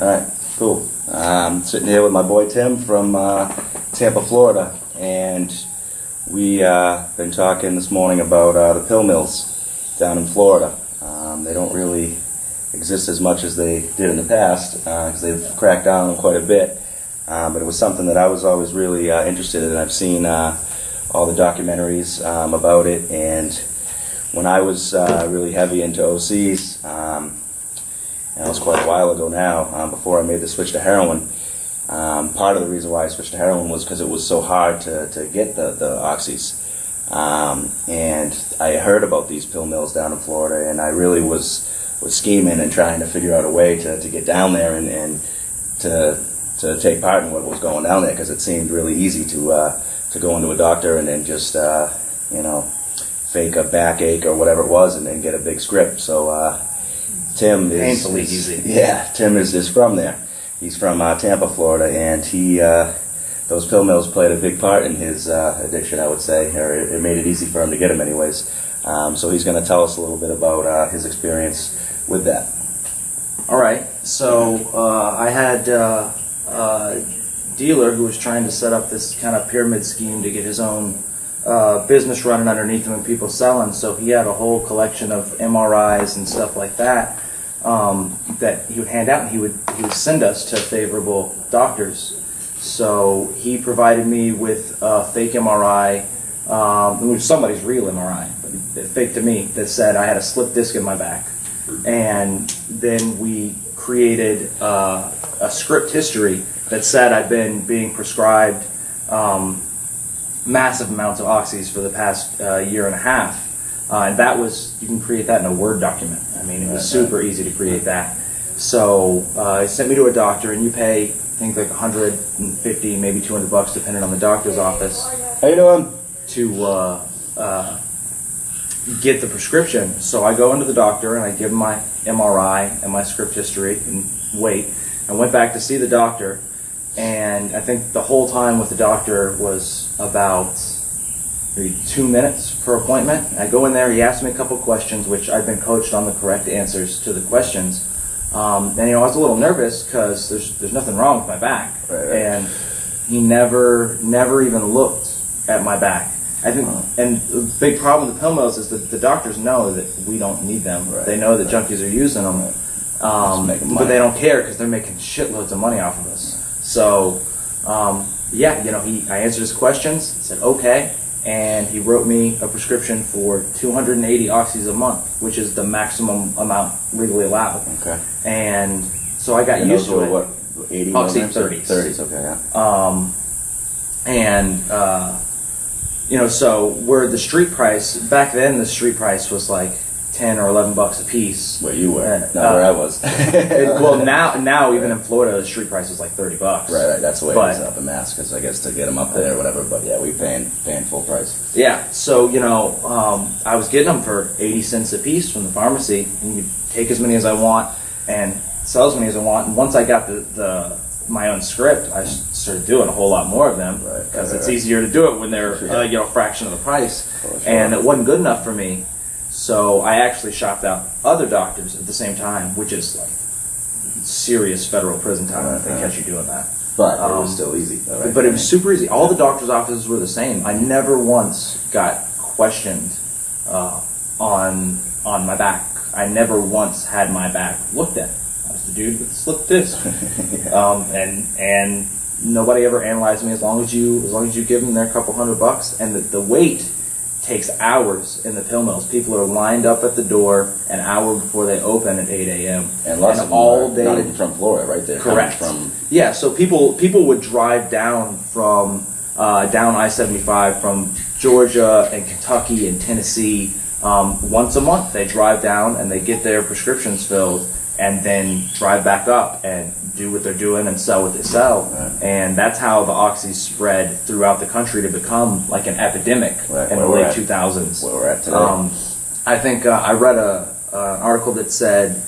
All right, cool. I'm sitting here with my boy Tim from Tampa, Florida, and we been talking this morning about the pill mills down in Florida. They don't really exist as much as they did in the past because they've cracked down on them quite a bit. But it was something that I was always really interested in. I've seen all the documentaries about it, and when I was really heavy into OCs, and that was quite a while ago now, before I made the switch to heroin. Part of the reason why I switched to heroin was because it was so hard to get the oxys. And I heard about these pill mills down in Florida, and I really was scheming and trying to figure out a way to get down there and to take part in what was going down there, because it seemed really easy to go into a doctor and then just fake a backache or whatever it was and then get a big script. So Tim is painfully easy. Yeah, Tim is from there. He's from Tampa, Florida, and he those pill mills played a big part in his addiction, I would say, or it made it easy for him to get them anyways. So he's going to tell us a little bit about his experience with that. All right. So I had a dealer who was trying to set up this kind of pyramid scheme to get his own business running underneath him and people selling. So he had a whole collection of MRIs and stuff like that that he would hand out, and he would send us to favorable doctors. So he provided me with a fake MRI, which was somebody's real MRI, but fake to me, that said I had a slip disc in my back. And then we created a script history that said I'd been being prescribed massive amounts of oxys for the past year and a half. And that was, you can create that in a Word document. I mean, it was super easy to create that. So he sent me to a doctor, and you pay, I think, like 150, maybe 200 bucks, depending on the doctor's office. How you doing? To get the prescription. So I go into the doctor and I give him my MRI and my script history and wait. I went back to see the doctor, and I think the whole time with the doctor was about maybe 2 minutes per appointment. I go in there, he asked me a couple questions, which I've been coached on the correct answers to the questions. And I was a little nervous because there's nothing wrong with my back. Right. And he never even looked at my back. I think, and the big problem with the pill mills is that the doctors know that we don't need them. Right. They know that junkies are using them, but they don't care because they're making shitloads of money off of us. So, I answered his questions, said okay, and he wrote me a prescription for 280 oxys a month, which is the maximum amount legally allowed. Okay. And so I got used to it. What, 80 Oxy milligrams? 30s. 30s, okay, yeah. So where the street price, back then the street price was like 10 or 11 bucks a piece. Where you were, not where I was. Well, now even in Florida, the street price is like 30 bucks. Right, that's the way it is up in Mass, because I guess to get them up there or whatever, but yeah, we paying full price. Yeah, so, I was getting them for 80 cents a piece from the pharmacy, and you could take as many as I want and sell as many as I want, and once I got my own script, I started doing a whole lot more of them, because it's easier to do it when they're a fraction of the price. Sure. And it wasn't good enough for me, so I actually shopped out other doctors at the same time, which is like serious federal prison time if they catch you doing that. But it was still easy. Right? But it was super easy. All the doctors' offices were the same. I never once got questioned on my back. I never once had my back looked at. I was the dude with the slip disc, and nobody ever analyzed me as long as you give them their couple $100. And the wait takes hours in the pill mills. People are lined up at the door an hour before they open at 8 a.m. And lots of them all day, not even from Florida, right there. Correct. Yeah, so people would drive down from down I-75 from Georgia and Kentucky and Tennessee once a month. They drive down and they get their prescriptions filled, and then drive back up and do what they're doing and sell what they sell. Right. And that's how the oxy spread throughout the country to become like an epidemic in the late 2000s. Where we're at today. I think I read an article that said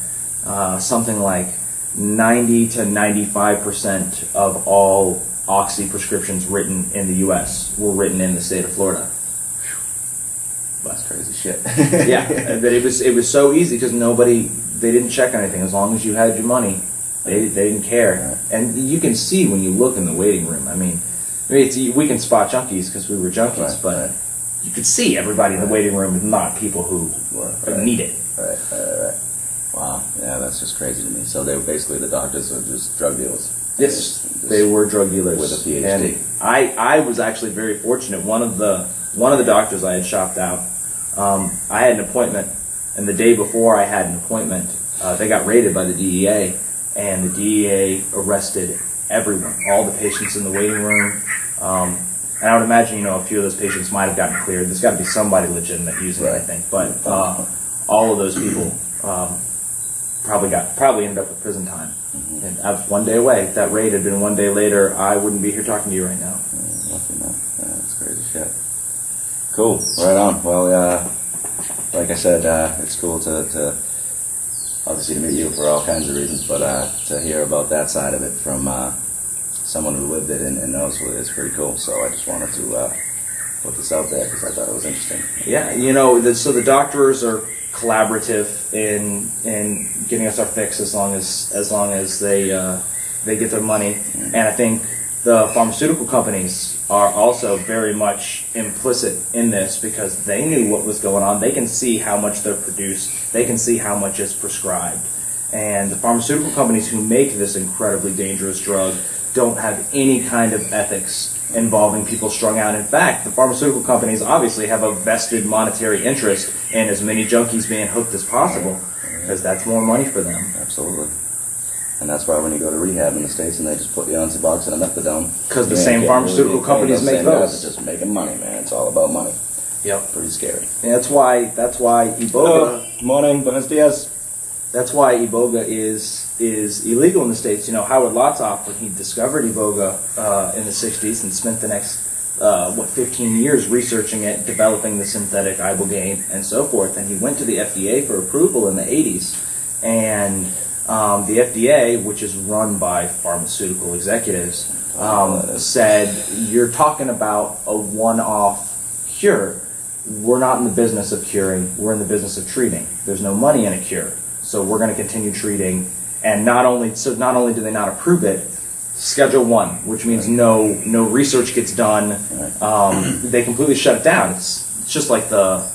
something like 90 to 95% of all oxy prescriptions written in the U.S. were written in the state of Florida. That's crazy shit. Yeah, but it was so easy because they didn't check anything. As long as you had your money, They didn't care. And you can see when you look in the waiting room. I mean we can spot junkies because we were junkies, but you could see everybody in the waiting room is not people who need it. Right. Wow. Yeah, that's just crazy to me. So they were basically, the doctors are just drug dealers. Yes, they were drug dealers with a PhD. And I was actually very fortunate. One of the doctors I had shopped out, I had an appointment, and the day before I had an appointment, they got raided by the DEA, and the DEA arrested everyone, all the patients in the waiting room. And I would imagine, a few of those patients might have gotten cleared. There's got to be somebody legitimate using it, I think. But all of those people probably ended up with prison time. And I was one day away. If that raid had been one day later, I wouldn't be here talking to you right now. Lucky enough. Yeah, that's crazy shit. Cool. Right on. Well, like I said, it's cool to obviously to meet you for all kinds of reasons, but to hear about that side of it from someone who lived it and knows what it is pretty cool. So I just wanted to put this out there because I thought it was interesting. Yeah, so the doctors are collaborative in getting us our fix as long as they get their money, and I think the pharmaceutical companies are also very much implicit in this because they knew what was going on. They can see how much they're produced. They can see how much is prescribed, and the pharmaceutical companies who make this incredibly dangerous drug don't have any kind of ethics involving people strung out. In fact, the pharmaceutical companies obviously have a vested monetary interest in as many junkies being hooked as possible, because that's more money for them. Absolutely. And that's why when you go to rehab in the States and they just put you on Suboxone and methadone, because the same pharmaceutical companies make those. Guys are just making money, man. It's all about money. Yep. Pretty scary. And that's why Iboga. Hello. Morning, buenos dias. That's why Iboga is illegal in the States. Howard Lotsoff, when he discovered Iboga in the 60s and spent the next 15 years researching it, developing the synthetic Ibogaine and so forth, and he went to the FDA for approval in the 80s, and the FDA, which is run by pharmaceutical executives, said, you're talking about a one-off cure. We're not in the business of curing. We're in the business of treating. There's no money in a cure. So we're going to continue treating, and not only do they not approve it, Schedule 1, which means no research gets done. They completely shut it down. It's just like the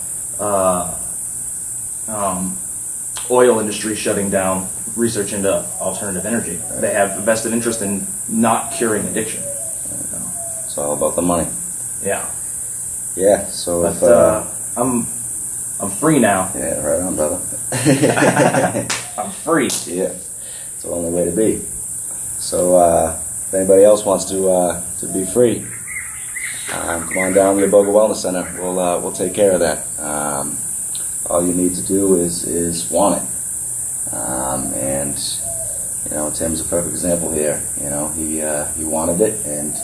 oil industry shutting down research into alternative energy. They have a vested interest in not curing addiction. It's all about the money. Yeah. Yeah. So but, I'm free now. Yeah, right on, brother. I'm free. Yeah, it's the only way to be. So, if anybody else wants to be free, come on down to the Iboga Wellness Center. We'll take care of that. All you need to do is want it. And Tim's a perfect example here. He wanted it, and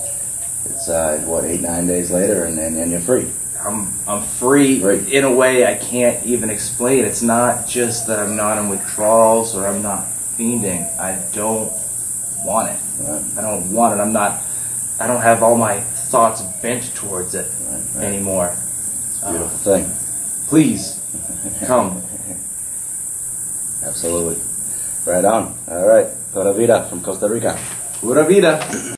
it's 8-9 days later, and you're free. I'm free in a way I can't even explain. It's not just that I'm not in withdrawals or I'm not fiending. I don't want it. Right. I don't want it. I don't have all my thoughts bent towards it anymore. It's a beautiful thing. Please, come. Absolutely. Right on. All right. Pura vida from Costa Rica. Pura vida.